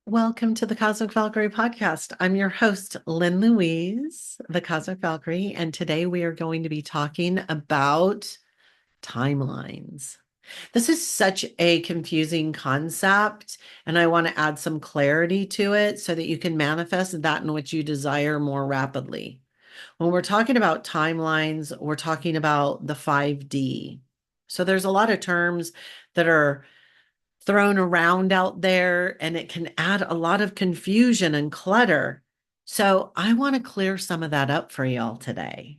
Welcome to the Cosmic Valkyrie podcast. I'm your host, Lynn Louise, the Cosmic Valkyrie, and today we are going to be talking about timelines. This is such a confusing concept, and I want to add some clarity to it so that you can manifest that in which you desire more rapidly. When we're talking about timelines, we're talking about the 5D. So there's a lot of terms that are thrown around out there, and it can add a lot of confusion and clutter. So I want to clear some of that up for y'all today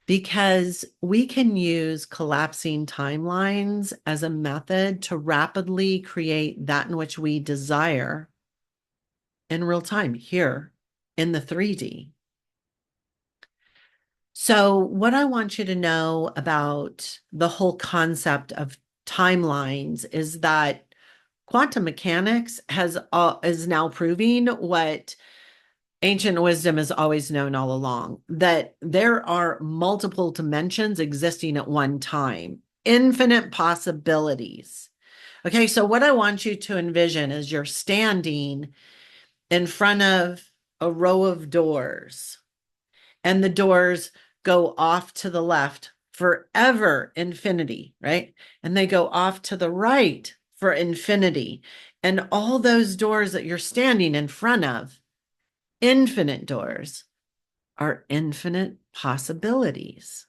because we can use collapsing timelines as a method to rapidly create that in which we desire in real time here in the 3D. So, what I want you to know about the whole concept of timelines is that quantum mechanics is now proving what ancient wisdom has always known all along, that there are multiple dimensions existing at one time, infinite possibilities. Okay, so what I want you to envision is you're standing in front of a row of doors, and the doors go off to the left forever infinity, right? And they go off to the right for infinity. And all those doors that you're standing in front of, infinite doors, are infinite possibilities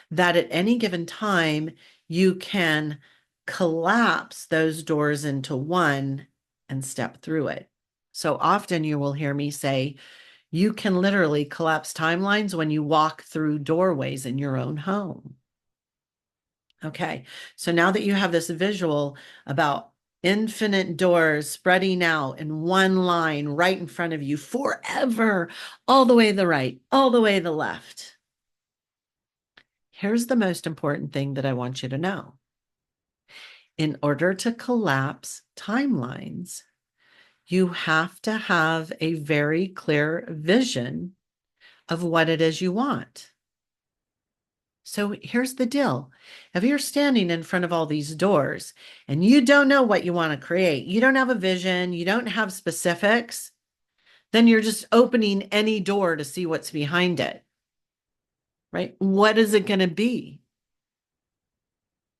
that at any given time you can collapse those doors into one and step through it. So often you will hear me say, you can literally collapse timelines when you walk through doorways in your own home. Okay, so now that you have this visual about infinite doors spreading out in one line right in front of you forever, all the way to the right, all the way to the left. Here's the most important thing that I want you to know. In order to collapse timelines, you have to have a very clear vision of what it is you want. So here's the deal. If you're standing in front of all these doors and you don't know what you want to create, you don't have a vision, you don't have specifics, then you're just opening any door to see what's behind it, right? What is it going to be?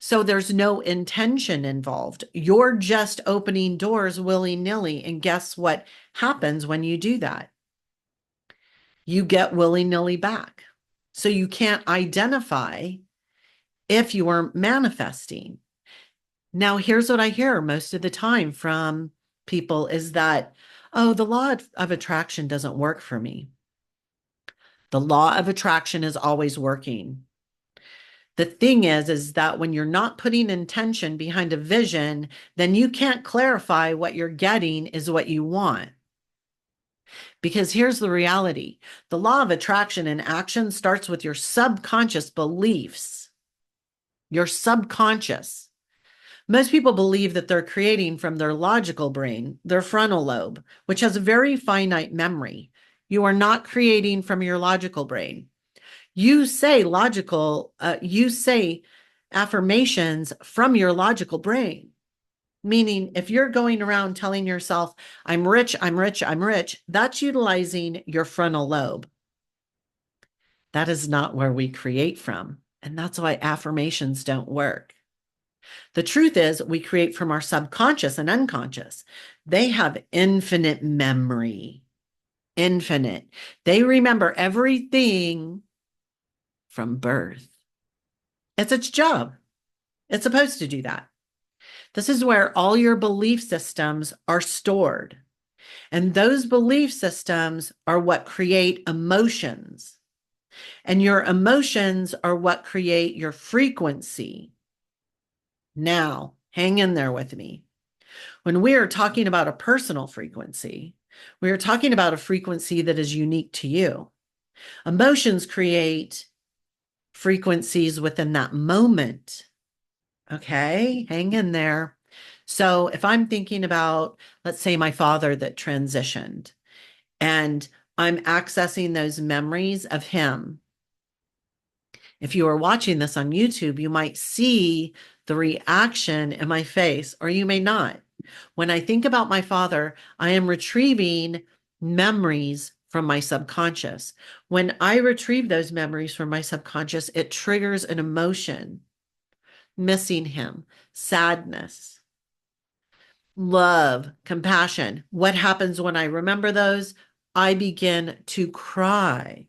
So there's no intention involved. You're just opening doors willy-nilly. And guess what happens when you do that? You get willy-nilly back. So you can't identify if you are manifesting. Now, here's what I hear most of the time from people is that, oh, the law of attraction doesn't work for me. The law of attraction is always working. The thing is that when you're not putting intention behind a vision, then you can't clarify what you're getting is what you want. Because here's the reality. The law of attraction in action starts with your subconscious beliefs, your subconscious. Most people believe that they're creating from their logical brain, their frontal lobe, which has a very finite memory. You are not creating from your logical brain. You say affirmations from your logical brain. Meaning, if you're going around telling yourself, I'm rich, I'm rich, I'm rich, that's utilizing your frontal lobe. That is not where we create from. And that's why affirmations don't work. The truth is, we create from our subconscious and unconscious. They have infinite memory, infinite. They remember everything from birth. It's its job. It's supposed to do that. This is where all your belief systems are stored. And those belief systems are what create emotions. And your emotions are what create your frequency. Now, hang in there with me. When we are talking about a personal frequency, we are talking about a frequency that is unique to you. Emotions create frequencies within that moment. Okay, hang in there. So if I'm thinking about, let's say, my father that transitioned, and I'm accessing those memories of him. If you are watching this on YouTube, you might see the reaction in my face, or you may not. When I think about my father, I am retrieving memories from my subconscious. When I retrieve those memories from my subconscious, it triggers an emotion, missing him, sadness, love, compassion. What happens when I remember those? I begin to cry,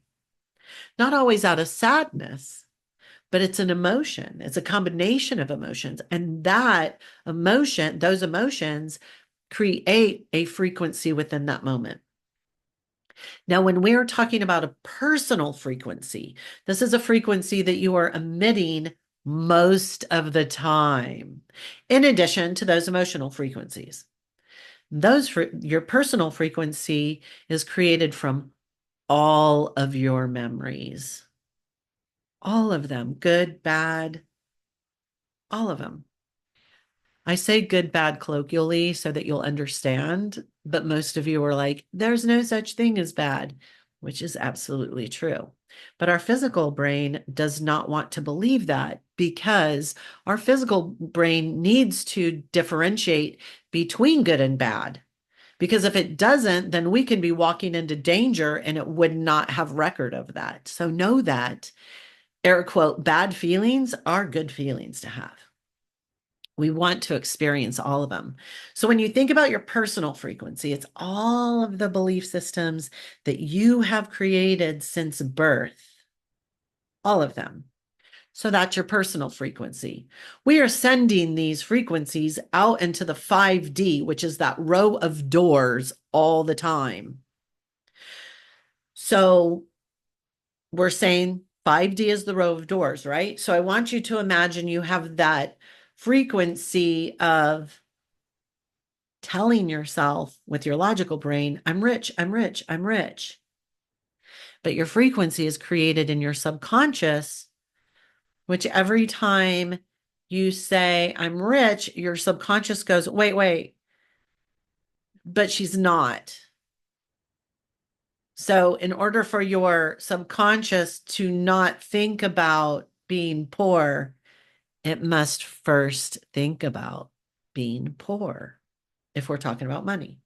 not always out of sadness, but it's an emotion. It's a combination of emotions. And that emotion, those emotions create a frequency within that moment. Now, when we're talking about a personal frequency, this is a frequency that you are emitting most of the time, in addition to those emotional frequencies. Your personal frequency is created from all of your memories, all of them, good, bad, all of them. I say good, bad colloquially so that you'll understand, but most of you are like, there's no such thing as bad, which is absolutely true. But our physical brain does not want to believe that because our physical brain needs to differentiate between good and bad. Because if it doesn't, then we can be walking into danger and it would not have record of that. So know that, air quote, bad feelings are good feelings to have. We want to experience all of them. So when you think about your personal frequency, it's all of the belief systems that you have created since birth, all of them. So that's your personal frequency. We are sending these frequencies out into the 5D, which is that row of doors all the time. So we're saying 5D is the row of doors, right? So I want you to imagine you have that frequency of telling yourself with your logical brain, I'm rich, I'm rich, I'm rich. But your frequency is created in your subconscious, which every time you say, I'm rich, your subconscious goes, wait, but she's not. So, in order for your subconscious to not think about being poor, it must first think about being poor if we're talking about money.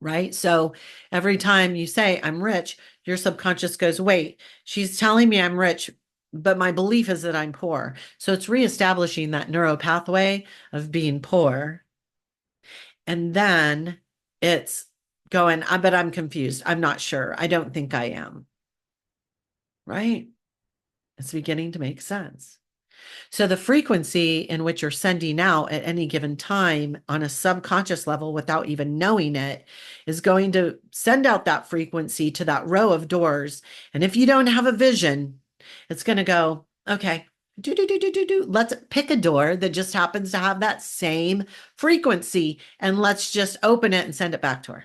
Right? So every time you say, I'm rich, your subconscious goes, wait, she's telling me I'm rich, but my belief is that I'm poor. So it's reestablishing that neural pathway of being poor. And then it's going, but I'm confused. I'm not sure. I don't think I am. Right? It's beginning to make sense. So the frequency in which you're sending out at any given time on a subconscious level without even knowing it is going to send out that frequency to that row of doors. And if you don't have a vision, it's going to go, okay, let's pick a door that just happens to have that same frequency and let's just open it and send it back to her.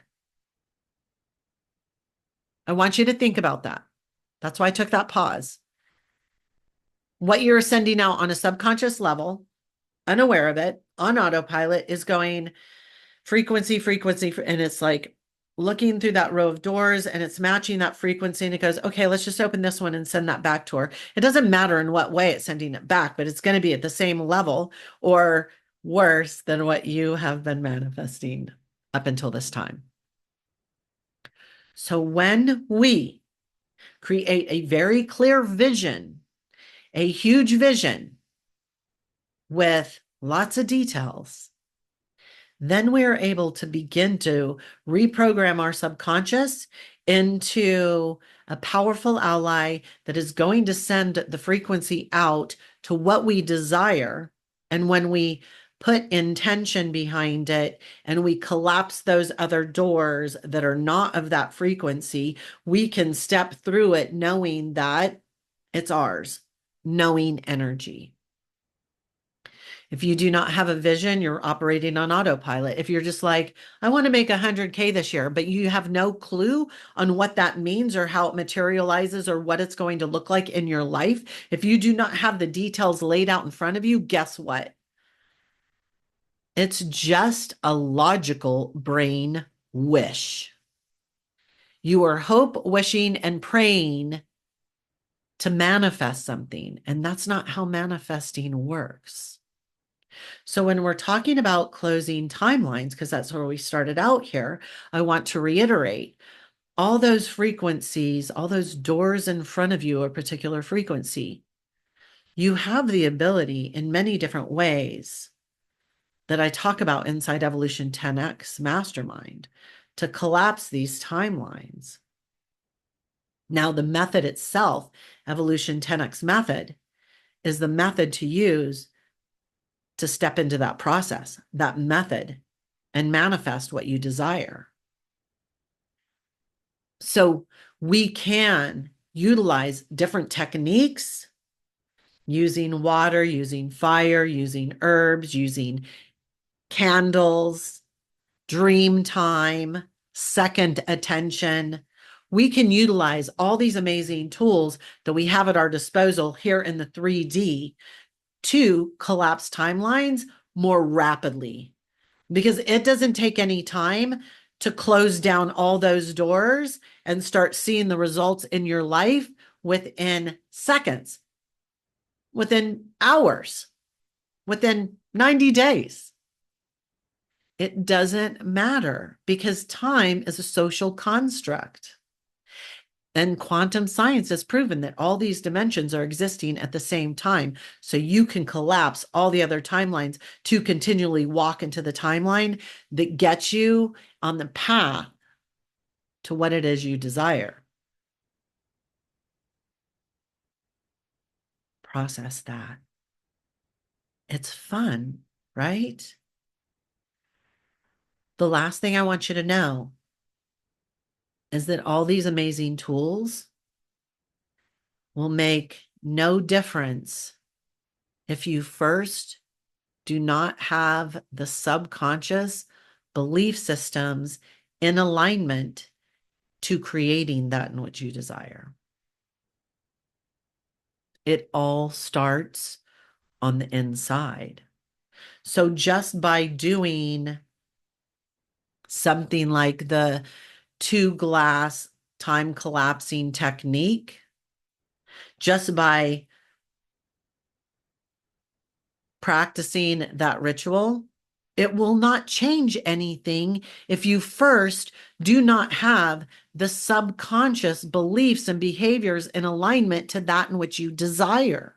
I want you to think about that. That's why I took that pause. What you're sending out on a subconscious level, unaware of it, on autopilot, is going frequency, and it's like looking through that row of doors and it's matching that frequency and it goes, okay, let's just open this one and send that back to her. It doesn't matter in what way it's sending it back, but it's going to be at the same level or worse than what you have been manifesting up until this time. So when we create a very clear vision, a huge vision with lots of details, then we are able to begin to reprogram our subconscious into a powerful ally that is going to send the frequency out to what we desire. And when we put intention behind it and we collapse those other doors that are not of that frequency, we can step through it knowing that it's ours, knowing energy. If you do not have a vision, you're operating on autopilot. If you're just like, I want to make 100K this year, but you have no clue on what that means or how it materializes or what it's going to look like in your life, if you do not have the details laid out in front of you, guess what? It's just a logical brain wish. You are hope, wishing, and praying to manifest something. And that's not how manifesting works. So when we're talking about closing timelines, because that's where we started out here, I want to reiterate all those frequencies, all those doors in front of you, a particular frequency. You have the ability in many different ways that I talk about inside Evolution 10X Mastermind to collapse these timelines. Now, the method itself, Evolution 10X method, is the method to use to step into that process, that method, and manifest what you desire. So we can utilize different techniques using water, using fire, using herbs, using candles, dream time, second attention. We can utilize all these amazing tools that we have at our disposal here in the 3D to collapse timelines more rapidly, because it doesn't take any time to close down all those doors and start seeing the results in your life within seconds, within hours, within 90 days. It doesn't matter because time is a social construct. And quantum science has proven that all these dimensions are existing at the same time. So you can collapse all the other timelines to continually walk into the timeline that gets you on the path to what it is you desire. Process that. It's fun, right? The last thing I want you to know is that all these amazing tools will make no difference if you first do not have the subconscious belief systems in alignment to creating that in which you desire. It all starts on the inside. So just by doing something like the 2 glass time collapsing technique, just by practicing that ritual, it will not change anything if you first do not have the subconscious beliefs and behaviors in alignment to that in which you desire.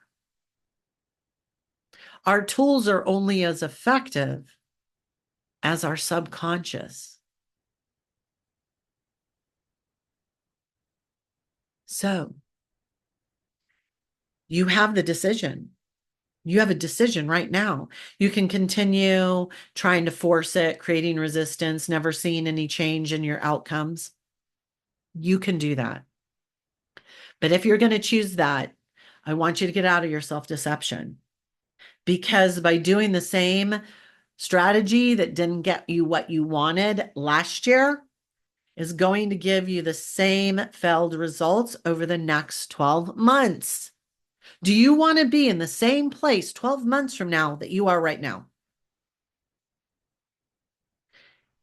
Our tools are only as effective as our subconscious. So you have the decision. You have a decision right now. You can continue trying to force it, creating resistance, never seeing any change in your outcomes. You can do that. But if you're going to choose that, I want you to get out of your self-deception, because by doing the same strategy that didn't get you what you wanted last year is going to give you the same failed results over the next 12 months. Do you want to be in the same place 12 months from now that you are right now?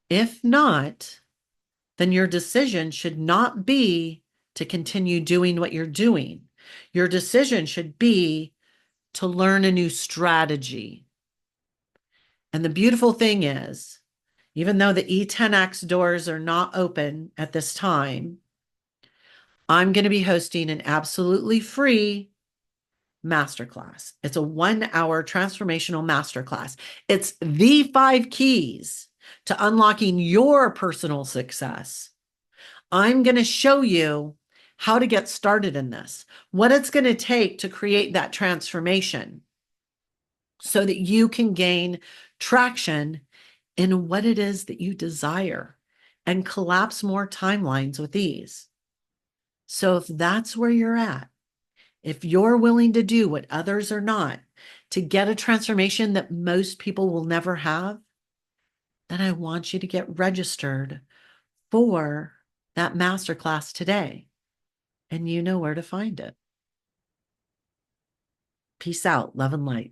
If not, then your decision should not be to continue doing what you're doing. Your decision should be to learn a new strategy. And the beautiful thing is, even though the E10X doors are not open at this time, I'm going to be hosting an absolutely free masterclass. It's a 1 hour transformational masterclass. It's the 5 keys to unlocking your personal success. I'm going to show you how to get started in this, what it's going to take to create that transformation so that you can gain traction in what it is that you desire and collapse more timelines with ease. So if that's where you're at, if you're willing to do what others are not to get a transformation that most people will never have, then I want you to get registered for that masterclass today. And you know where to find it. Peace out, love and light.